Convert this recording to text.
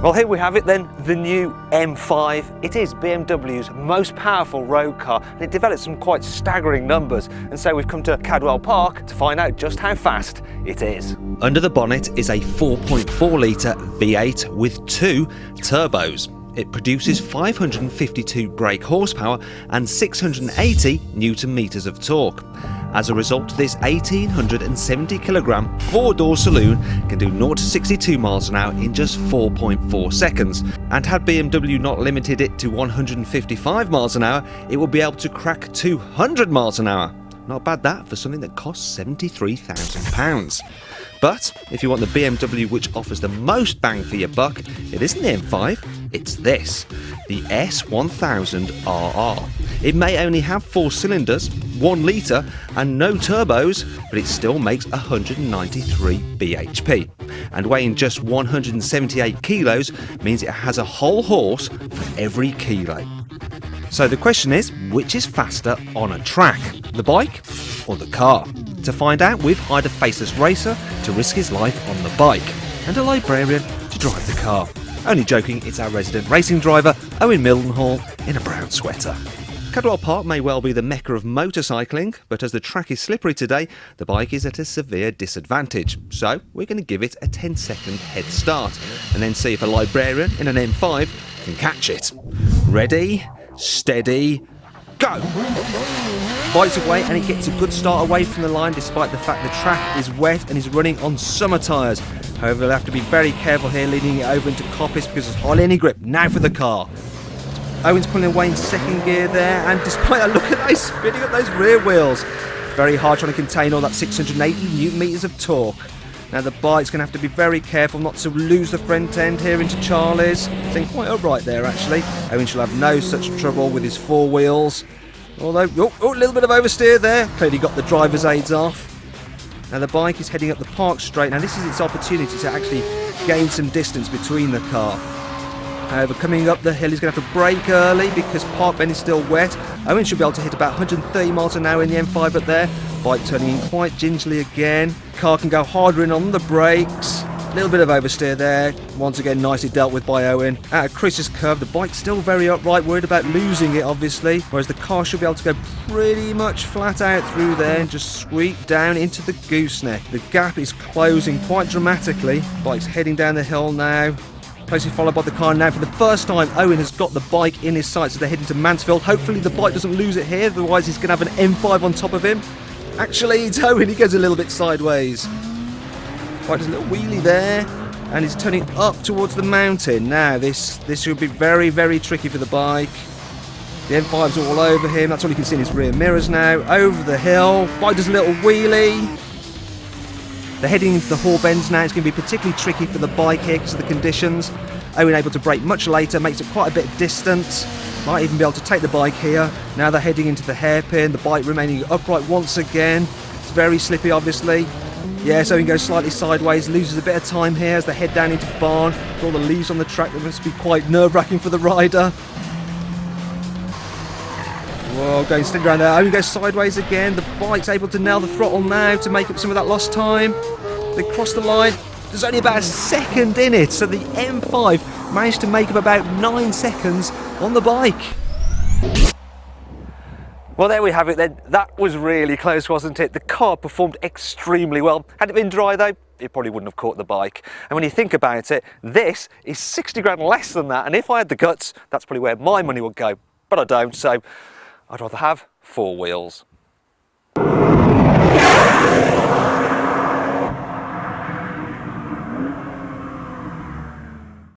Well, here we have it then, the new M5. It is BMW's most powerful road car, and it developed some quite staggering numbers. And so we've come to Cadwell Park to find out just how fast it is. Under the bonnet is a 4.4 litre V8 with 2 turbos. It produces 552 brake horsepower and 680 newton meters of torque. As a result, this 1870 kilogram four-door saloon can do 0 to 62 miles an hour in just 4.4 seconds. And had BMW not limited it to 155 miles an hour, it would be able to crack 200 miles an hour. Not bad that for something that costs £73,000. But if you want the BMW which offers the most bang for your buck, it isn't the M5, it's this, the S1000RR. It may only have 4 cylinders, 1 litre and no turbos, but it still makes 193 bhp. And weighing just 178 kilos means it has a whole horse for every kilo. So the question is, which is faster on a track, the bike or the car? To find out, we've hired a faceless racer to risk his life on the bike and a librarian to drive the car. Only joking, it's our resident racing driver, Owen Mildenhall, in a brown sweater. Cadwell Park may well be the mecca of motorcycling, but as the track is slippery today, the bike is at a severe disadvantage. So we're going to give it a 10-second head start and then see if a librarian in an M5 can catch it. Ready, steady, go! Bites away and it gets a good start away from the line despite the fact the track is wet and is running on summer tyres. However, they'll have to be very careful here leading it over into coppice because there's hardly any grip. Now for the car. Owen's pulling away in second gear there, and despite that, look at that, he's spinning up those rear wheels. Very hard trying to contain all that 680 newton meters of torque. Now the bike's going to have to be very careful not to lose the front end here into Charlie's. Staying quite upright there actually. Owen shall have no such trouble with his 4 wheels. Although, a little bit of oversteer there. Clearly got the driver's aids off. Now the bike is heading up the park straight. Now this is its opportunity to actually gain some distance between the car. However, coming up the hill, he's going to have to brake early because Park Bend is still wet. Owen should be able to hit about 130 miles an hour in the M5 up there. Bike turning in quite gingerly again. Car can go harder in on the brakes. A little bit of oversteer there. Once again, nicely dealt with by Owen. Out of Chris's curve, the bike's still very upright, worried about losing it, obviously. Whereas the car should be able to go pretty much flat out through there and just sweep down into the gooseneck. The gap is closing quite dramatically. Bike's heading down the hill now. Closely followed by the car now. For the first time, Owen has got the bike in his sights as they're heading to Mansfield. Hopefully the bike doesn't lose it here, otherwise he's going to have an M5 on top of him. Actually, it's Owen, he goes a little bit sideways. Bike does a little wheelie there, and he's turning up towards the mountain. Now, this should be very, very tricky for the bike. The M5's all over him, that's all you can see in his rear mirrors now. Over the hill, bike does a little wheelie. They're heading into the Hall Bends now. It's going to be particularly tricky for the bike here because of the conditions. Owen able to brake much later, makes it quite a bit of distance. Might even be able to take the bike here. Now they're heading into the hairpin, the bike remaining upright once again. It's very slippy, obviously. Yeah, so Owen goes slightly sideways, loses a bit of time here as they head down into the barn. With all the leaves on the track, that must be quite nerve-wracking for the rider. Whoa, going steady around there. Owen goes sideways again. The bike's able to nail the throttle now to make up some of that lost time. They cross the line. There's only about a second in it, so the M5 managed to make up about 9 seconds on the bike. Well, there we have it then. That was really close, wasn't it? The car performed extremely well. Had it been dry though, it probably wouldn't have caught the bike. And when you think about it, this is 60 grand less than that. And if I had the guts, that's probably where my money would go. But I don't, so I'd rather have 4 wheels.